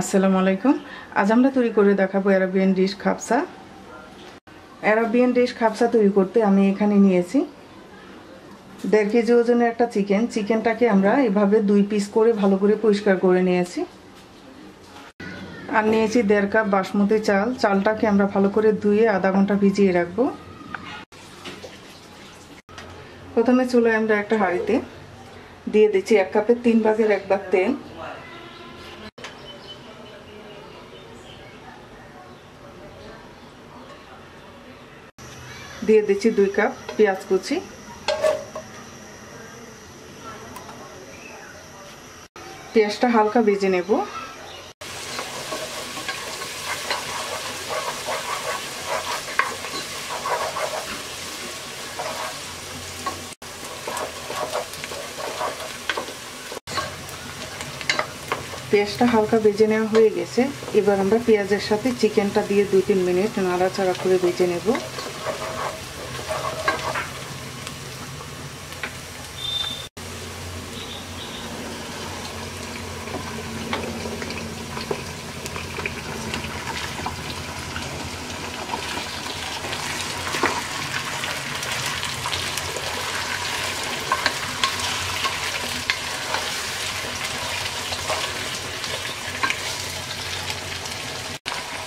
আসসালামু আলাইকুম। আজ আমরা তৈরি করে দেখাবো অ্যারাবিয়ান ডিশ খাবসা। অ্যারাবিয়ান ডিশ খাবসা তৈরি করতে আমি এখানে নিয়েছি 1.5 কেজি ওজনের একটা চিকেনটাকে আমরা এভাবে 2 পিস করে ভালো করে পরিষ্কার করে নিয়েছি। আর নিয়েছি 1.5 কাপ বাসমতি চালটাকে আমরা ভালো করে ধুয়ে আধা ঘন্টা ভিজিয়ে রাখবো। প্রথমে চুলায় আমরা একটা হাঁড়িতে দিয়ে দিচ্ছি 1 কাপের 3 ভাগের 1 ভাগ তেল। দিয়ে দিচ্ছি 2 কাপ পেঁয়াজ কুচি, পেঁয়াজটা হালকা ভেজে নেব। পেঁয়াজটা হালকা ভেজে নেওয়া হয়ে গেছে। এবার আমরা পেঁয়াজের সাথে চিকেনটা দিয়ে 2-3 মিনিট নাড়াচাড়া করে ভেজে নেব।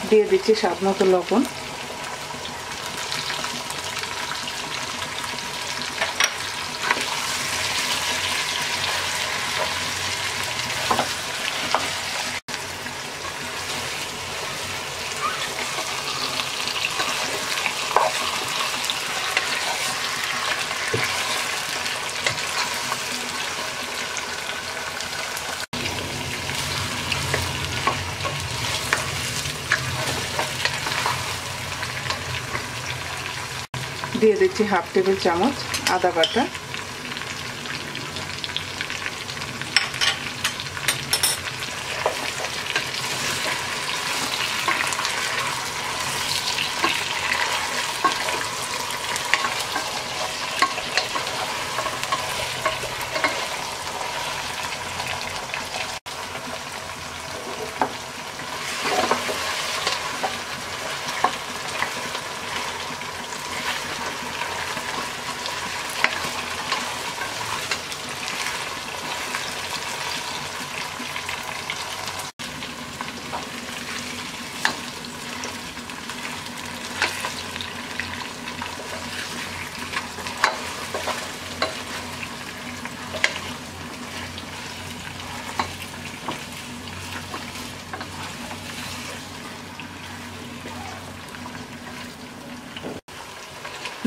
দিয়ে দিচ্ছি স্বাদ মতো লবণ। দিয়ে দিচ্ছি 1/2 টেবিল চামচ আদা বাটা,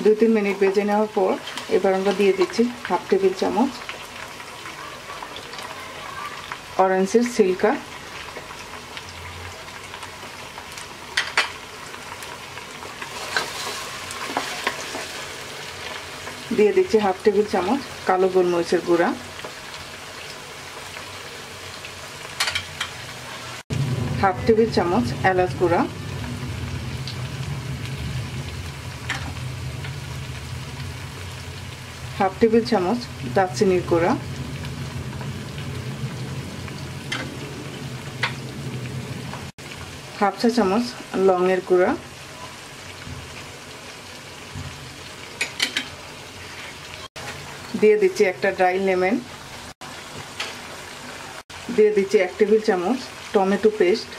দু 3 মিনিট ভেজে নেওয়ার পর এবার আমরা দিয়ে দিচ্ছি 1/2 টেবিল চামচ অরেঞ্জের সিল্কা, দিয়ে দিচ্ছি 1/2 টেবিল চামচ কালো গোলমরিচের গুঁড়া, 1/2 টেবিল চামচ এলাচ গুঁড়া, 1/2 টেবিল চামচ দারচিনির গুঁড়া, 1/2 চা চামচ লংয়ের গুঁড়া, দিয়ে দিচ্ছি একটা ড্রাই লেমন, দিয়ে দিচ্ছি 1 টেবিল চামচ টমেটো পেস্ট,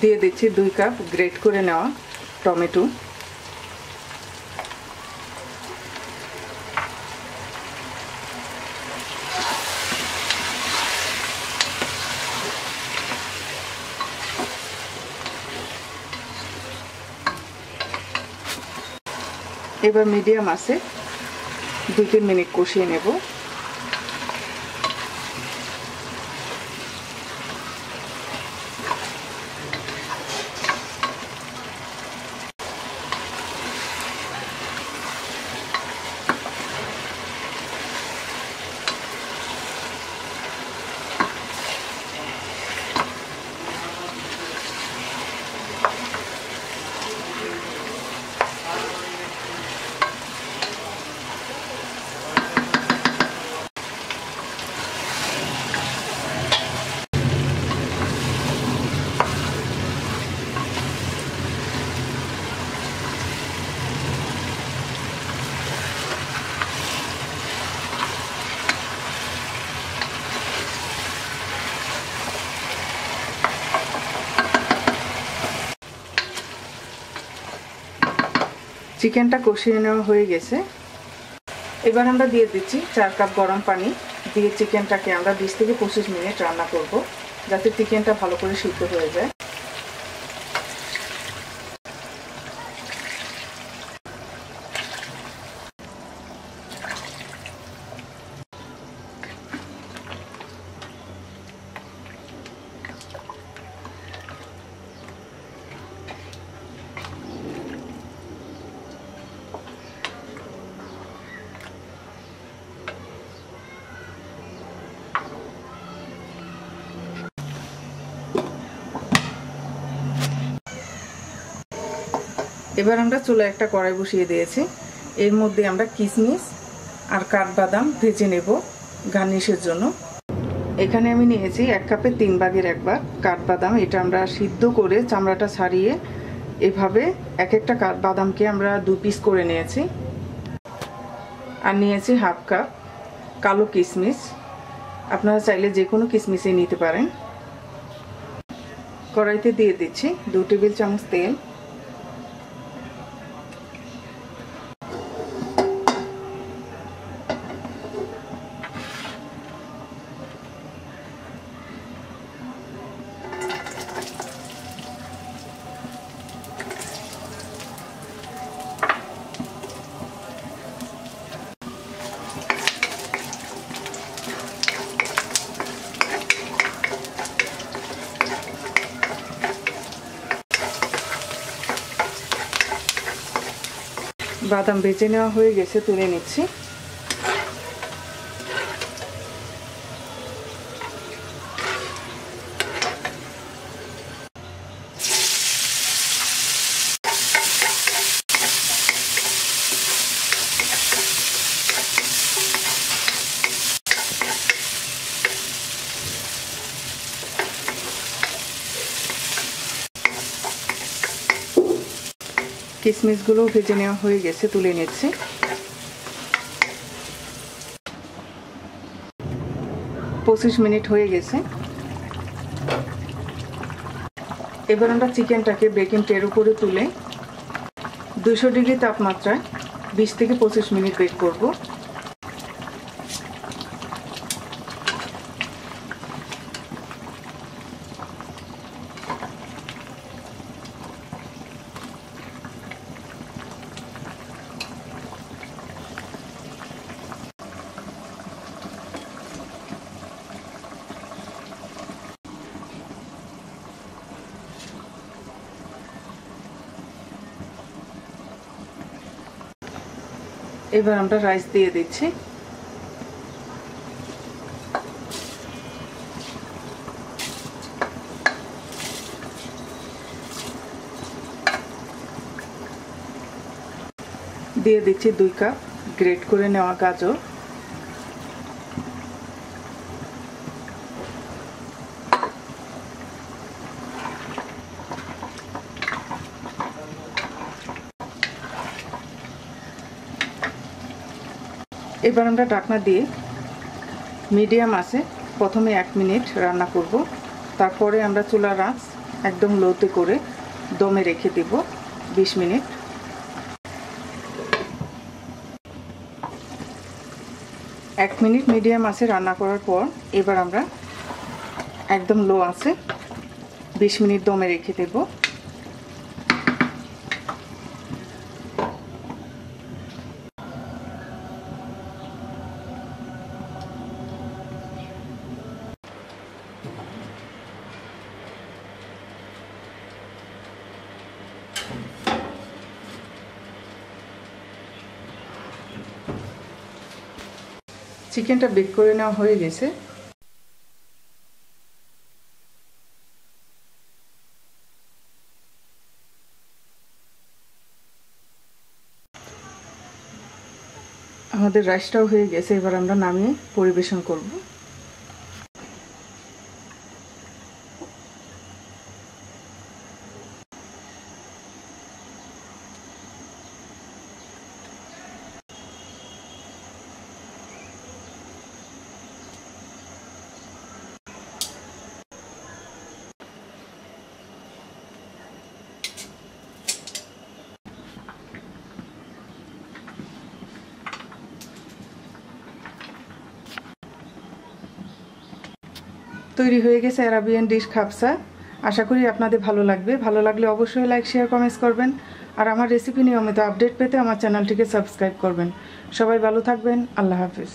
দিয়ে দিচ্ছি 2 কাপ গ্রেট করে নেওয়া টমেটো, এবার মিডিয়াম আছে 2-3 মিনিট কষিয়ে নেব। চিকেনটা কষিয়ে নেওয়া হয়ে গেছে। এবার আমরা দিয়ে দিচ্ছি 4 কাপ গরম পানি। দিয়ে চিকেনটাকে আমরা 20 থেকে 25 মিনিট রান্না করব, যাতে চিকেনটা ভালো করে সিদ্ধ হয়ে যায়। এবার আমরা চুলায় একটা কড়াই বসিয়ে দিয়েছি। এর মধ্যে আমরা কিশমিশ আর কাঠবাদাম ভেজে নেব গার্নিশের জন্য। এখানে আমি নিয়েছি 1 কাপের 3 ভাগের 1 ভাগ কাঠবাদাম। এটা আমরা সিদ্ধ করে চামড়াটা ছাড়িয়ে এভাবে এক একটা কাঠবাদামকে আমরা 2 পিস করে নিয়েছি। আর নিয়েছি 1/2 কাপ কালো কিশমিশ। আপনারা চাইলে যে কোনো কিশমিশই নিতে পারেন। কড়াইতে দিয়ে দিচ্ছি 2 টেবিল চামচ তেল। বাদাম ভেজে নেওয়া হয়ে গেছে, তুলে নিচ্ছি। কিশমিশগুলো ভেজে নেওয়া হয়ে গেছে, তুলে নিচ্ছি। পঁচিশ মিনিট হয়ে গেছে। এবার আমরা চিকেনটাকে বেকিং ট্রের উপরে তুলে 200 ডিগ্রি তাপমাত্রায় 20 থেকে 25 মিনিট বেক করব। এবার আমরা রাইস দিয়ে দিচ্ছি। দিয়ে দিচ্ছি 2 কাপ গ্রেট করে নেওয়া গাজর। এবার আমরা ঢাকনা দিয়ে মিডিয়াম আছে প্রথমে 1 মিনিট রান্না করব। তারপরে আমরা চুলার আঁচ একদম লোতে করে দমে রেখে দেব 20 মিনিট। এক মিনিট মিডিয়াম আছে রান্না করার পর এবার আমরা একদম লো আছে 20 মিনিট দমে রেখে দেব। চিকেনটা বেক করে নেওয়া হয়ে গেছে। আমাদের রাইসটাও হয়ে গেছে, এবার আমরা নামিয়ে পরিবেশন করব। তৈরি হয়ে গেছে আরাবিয়ান ডিশ খাবসা। আশা করি আপনাদের ভালো লাগবে। ভালো লাগলে অবশ্যই লাইক, শেয়ার, কমেন্টস করবেন। আর আমার রেসিপি নিয়মিত আপডেট পেতে আমার চ্যানেলটিকে সাবস্ক্রাইব করবেন। সবাই ভালো থাকবেন। আল্লাহ হাফিজ।